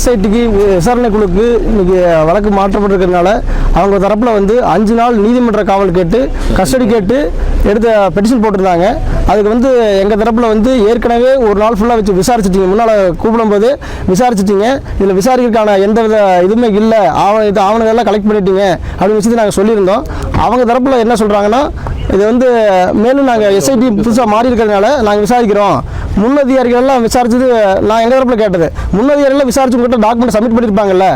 எஸ்ஐடிக்கு விசாரணை குழுக்கு இன்னைக்கு வழக்கு மாற்றப்பட்டிருக்கிறதுனால அவங்க தரப்பில் வந்து 5 நாள் நீதிமன்ற காவல் கேட்டு கஸ்டடி கேட்டு எடுத்த பெட்டிஷன் போட்டிருந்தாங்க. அதுக்கு வந்து எங்கள் தரப்பில் வந்து ஏற்கனவே ஒரு நாள் ஃபுல்லாக வச்சு விசாரிச்சிட்டிங்க, முன்னால் கூப்பிடும்போது விசாரிச்சிட்டிங்க, இதில் விசாரிக்கிறதுக்கான எந்த வித இதுவுமே இல்லை, ஆவணங்கள்லாம் கலெக்ட் பண்ணிட்டீங்க அப்படின்னு விஷயத்தை நாங்கள் சொல்லியிருந்தோம். அவங்க தரப்பில் என்ன சொல்கிறாங்கன்னா, இது வந்து மேலும் நாங்கள் எஸ்ஐடி புதுசாக மாறி இருக்கிறதுனால நாங்கள் விசாரிக்கிறோம். முன்னதிகாரிகள்லாம் விசாரிச்சது நான் எங்கள் தரப்பில் கேட்டது, முன்னதிகாரிகள்லாம் விசாரிச்சு உங்கள்கிட்ட டாக்குமெண்ட் சப்மிட் பண்ணியிருப்பாங்கல்ல,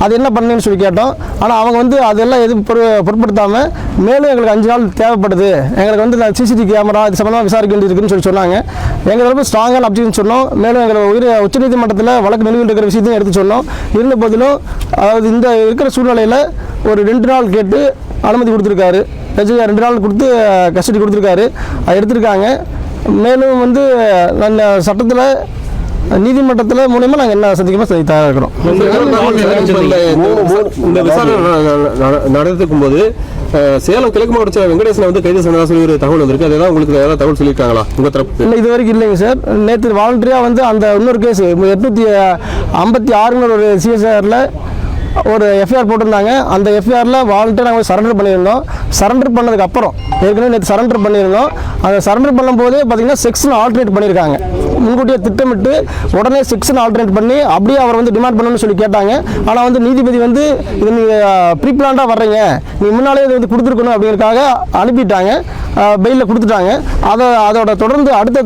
அது என்ன பண்ணேன்னு சொல்லி கேட்டோம். ஆனால் அவங்க வந்து அதெல்லாம் எதுவும் பொருட்படுத்தாமல் மேலும் எங்களுக்கு 5 நாள் தேவைப்படுது, எங்களுக்கு வந்து சிசிடிவி கேமரா இது சம்மந்தமாக விசாரிக்க வேண்டியிருக்குன்னு சொல்லி சொன்னாங்க. எங்கள் தரப்பு ஸ்ட்ராங்கான அப்ஜெக்ஷன் சொன்னோம். மேலும் எங்களை உச்சநீதிமன்றத்தில் வழக்கு நிலுவையில் இருக்கிற விஷயத்தையும் எடுத்து சொன்னோம். இருந்த போதிலும் அதாவது இந்த இருக்கிற சூழ்நிலையில் ஒரு 2 நாள் கேட்டு அனுமதி கொடுத்துருக்காரு. 2 நாள் கொடுத்து கஸ்டடி கொடுத்துருக்காரு, அது எடுத்திருக்காங்க. மேலும் வந்து சட்டத்தில் நீதிமன்றத்தில் மூலமா நாங்கள் என்ன சந்திக்கணும் தயாராக இருக்கிறோம். இந்த விசாரணை நடத்துக்கும் போது சேலம் கிழக்கு மாவட்ட வெங்கடேசன் வந்து கைது செய்யறதா சொல்லி ஒரு தகவல் வந்திருக்கு. அதெல்லாம் உங்களுக்கு ஏதாவது தகவல் சொல்லியிருக்காங்களா உங்க தரப்பு? இல்லை, இது வரைக்கும் இல்லைங்க சார். நேற்று வாலண்டரியாக வந்து அந்த இன்னொரு கேஸ் 856 ஒரு சிஎஸ்ஆரில் ஒரு எஃப்ஐஆர் போட்டிருந்தாங்க. அந்த எஃப்ஐஆரில் வாலண்டியர் நாங்கள் சரண்டர் பண்ணியிருந்தோம். சரண்டர் பண்ணதுக்கு அப்புறம் ஏற்கனவே நேற்று சரண்டர் பண்ணியிருந்தோம். அந்த சரண்டர் பண்ணும்போதே பார்த்தீங்கன்னா செக்ஷன் ஆல்டர்னேட் பண்ணியிருக்காங்க. முன்கூட்டியே திட்டமிட்டு உடனே செக்ஷன் ஆல்டர்னேட் பண்ணி அப்படியே அவர் வந்து டிமாண்ட் பண்ணணும்னு சொல்லி கேட்டாங்க. ஆனால் வந்து நீதிபதி வந்து இது நீங்கள் ப்ரீ பிளான்டாக வர்றீங்க, நீங்கள் முன்னாலே இது வந்து கொடுத்துருக்கணும் அப்படிங்கிறதுக்காக அனுப்பிட்டாங்க, பெயிலில் கொடுத்துட்டாங்க. அதோட தொடர்ந்து அடுத்த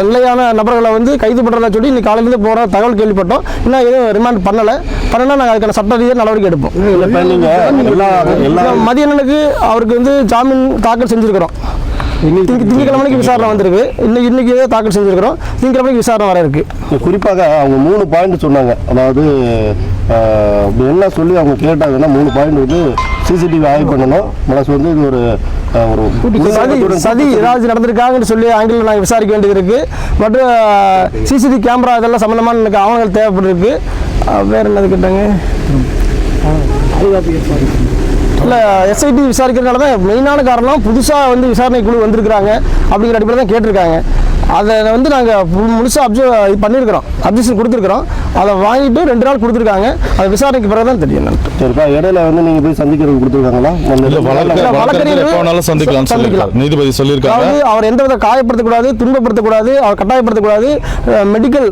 நிலையான நபர்களை வந்து கைது பண்ணுறதா சொல்லி இன்னைக்கு காலையிலேருந்து போகிற தகவல் கேள்விப்பட்டோம். இன்னும் எதுவும் ரிமாண்ட் பண்ணனா நாங்கள் அதுக்கான சட்ட ரீதியாக நடவடிக்கை எடுப்போம். மதியானனுக்கு அவருக்கு வந்து ஜாமீன் தாக்கல் செஞ்சுருக்கிறோம். திங்கட்கிழமைக்கு விசாரணை வந்திருக்கு. இன்னைக்கு தாக்கல் செஞ்சுருக்கிறோம். திங்கட்கிழமைக்கு விசாரணை வர இருக்கு. குறிப்பாக அவங்க 3 பாயிண்ட் சொன்னாங்க. அதாவது என்ன சொல்லி அவங்க கேட்டாங்கன்னா 3 பாயிண்ட் வந்து சிசிடிவி ஆய்வு பண்ணணும், ப்ளஸ் வந்து இது ஒரு சதி ஏதாவது நடந்திருக்காங்கன்னு சொல்லி ஆங்கில நாங்கள் விசாரிக்க வேண்டியது இருக்கு. மற்றும் சிசிடிவி கேமரா இதெல்லாம் சம்பந்தமான எனக்கு ஆவணங்கள் தேவைப்பட்டிருக்கு. வேற என்னது கேட்டாங்க? இல்லை, எஸ்ஐடி விசாரிக்கிறதுனால தான் மெயினான காரணம். புதுசாக வந்து விசாரணை குழு வந்திருக்கிறாங்க அப்படிங்கிற அடிப்படையில் தான் கேட்டிருக்காங்க. அதை வந்து நாங்கள் முழுசாக இது பண்ணியிருக்கிறோம், அப்ஜெக்ஷன் கொடுத்துருக்குறோம். அதை வாங்கிட்டு 2 நாள் கொடுத்துருக்காங்க. அது விசாரணைக்கு பிறகு தான் தெரியும். சரிப்பா, இடையில வந்து நீங்கள் போய் சந்திக்கிறது கொடுத்துருக்காங்களா? சந்திக்கலாம் நீதிபதி சொல்லியிருக்காங்க. அதாவது அவர் எந்த வித காயப்படுத்தக்கூடாது, துன்பப்படுத்தக்கூடாது, அவர் கட்டாயப்படுத்தக்கூடாது, மெடிக்கல்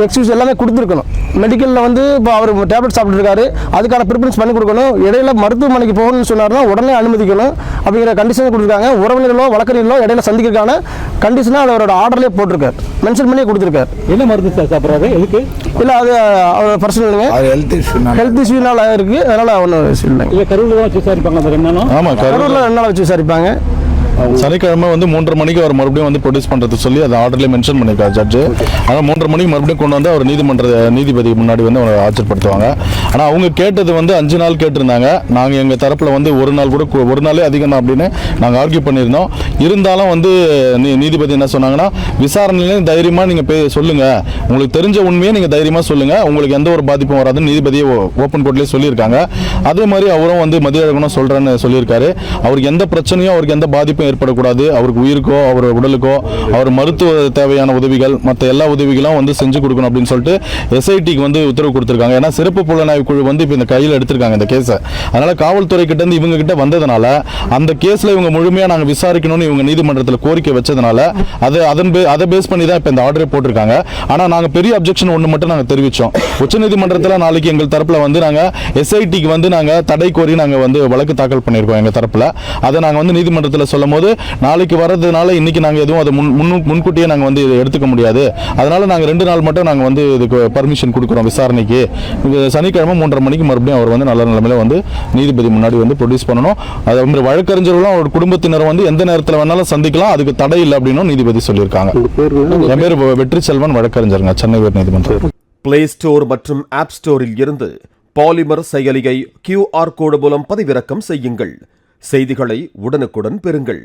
எக்ஸ்கியூஸ் எல்லாமே கொடுத்துருக்கணும். மெடிக்கலில் வந்து இப்போ அவர் டேப்லெட் சாப்பிட்டுருக்காரு, அதுக்கான ப்ரிஃபரன்ஸ் பண்ணி கொடுக்கணும். இடையில மருத்துவமனைக்கு போகணும்னு சொன்னார்னா உடனே அனுமதிக்கணும் அப்படிங்கிற கண்டிஷன் கொடுத்துருக்காங்க. உறவினர்களோ வழக்கறிஞர்களோ இடையில சந்திக்கிறதுக்கான கண்டிஷனாக அவரோட ஆர்டர்லேயே போட்டிருக்காரு, மென்ஷன் பண்ணி கொடுத்துருக்காரு. என்ன மருந்து சாப்பிட்றாரு? எதுக்கு? இல்லை, அது அவர் பர்சனலுங்க, ஹெல்த் இஷ்யூனால இருக்குது. அதனால் ஒன்றும் இல்லைங்க. கரூரில் தான் வச்சு விசாரிப்பாங்க. 2 நாளும்? ஆமாம், கரூரில் 2 நாள் வச்சு விசாரிப்பாங்க. சனிக்கிழமை வந்து 3:30 மணிக்கு அவர் மறுபடியும் வந்து ப்ரொடியூஸ் பண்ணுறது சொல்லி அதை ஆர்டர்லேயே மென்ஷன் பண்ணியிருக்காரு ஜட்ஜு. ஆனால் 3:30 மணிக்கு மறுபடியும் கொண்டு வந்து அவர் நீதிபதி முன்னாடி வந்து அவரை ஆஜர்படுத்துவாங்க. ஆனால் அவங்க கேட்டது வந்து 5 நாள் கேட்டிருந்தாங்க. நாங்கள் எங்கள் தரப்பில் வந்து ஒரு நாளே அதிகம் தான் அப்படின்னு நாங்கள் ஆர்கியூ பண்ணியிருந்தோம். இருந்தாலும் வந்து நீதிபதி என்ன சொன்னாங்கன்னா, விசாரணையிலேயும் தைரியமாக நீங்கள் சொல்லுங்கள், உங்களுக்கு தெரிஞ்ச உண்மையை நீங்கள் தைரியமாக சொல்லுங்கள், உங்களுக்கு எந்த ஒரு பாதிப்பும் வராதுன்னு நீதிபதியை ஓப்பன் கோர்ட்லேயே சொல்லியிருக்காங்க. அதே மாதிரி அவரும் வந்து மதியழகனும் சொல்கிறேன்னு சொல்லியிருக்காரு. அவருக்கு எந்த பிரச்சனையும் அவருக்கு எந்த பாதிப்பும் ஏற்படக்கூடாது, அவருக்கு உயிருக்கோ அவர் உடலுக்கோ அவர் மருத்துவ தேவையான உதவிகள் மற்ற எல்லா உதவிகளும் வந்து செஞ்சு கொடுக்கணும் அப்படின்னு சொல்லிட்டு எஸ்ஐடிக்கு வந்து உத்தரவு கொடுத்துருக்காங்க. ஏன்னா சிறப்பு புலனாய்வு குழு வந்து இப்போ இந்த கையில் எடுத்திருக்காங்க இந்த கேஸை. அதனால காவல்துறை கிட்ட இருந்து இவங்க கிட்ட வந்ததுனால அந்த கேஸ்ல இவங்க முழுமையாக நாங்கள் விசாரிக்கணும்னு இவங்க நீதிமன்றத்தில் கோரிக்கை வச்சதுனால அதை பேஸ் பண்ணி தான் இப்போ இந்த ஆர்டரை போட்டிருக்காங்க. ஆனால் நாங்கள் பெரிய அப்ஜெக்ஷன் ஒன்று மட்டும் நாங்கள் தெரிவித்தோம். உச்சநீதிமன்றத்தில் நாளைக்கு எங்கள் தரப்பில் வந்து நாங்கள் எஸ்ஐடிக்கு வந்து நாங்கள் தடை கோரி நாங்கள் வந்து வழக்கு தாக்கல் பண்ணியிருக்கோம் எங்கள் தரப்பில். அதை நாங்கள் வந்து நீதிமன்றத்தில் சொல்லும் போது நாளைக்கு வர்றதுனால இன்னைக்கு நாங்கள் எதுவும் அதை முன்கூட்டியே நாங்கள் வந்து எடுத்துக்க முடியாது, அதனால நாங்கள் 2 நாள் மட்டும் நாங்கள் வந்து இதுக்கு பர்மிஷன் கொடுக்குறோம் விசாரணைக்கு. சனிக்கிழமை 3:30 மணிக்கு மறுபடியும் அவர் வந்து நல்ல நிலைமையில வந்து நீதிபதி முன்னாடி வந்து ப்ரொடியூஸ் பண்ணணும். அது வந்து வழக்கறிஞர்களும் அவர் குடும்பத்தினர் வந்து எந்த நேரத்தில் வேணாலும் சந்திக்கலாம், அதுக்கு தடை இல்லை அப்படின்னு நீதிபதி சொல்லியிருக்காங்க. என் பேர் வெற்றி செல்வன், வழக்கறிஞருங்க, சென்னை உயர் நீதிமன்றம். பிளே ஸ்டோர் மற்றும் ஆப் ஸ்டோரில் இருந்து பாலிமர் செயலியை QR கோடு மூலம் பதிவிறக்கம் செய்யுங்கள். செய்திகளை உடனுக்குடன் பெறுங்கள்.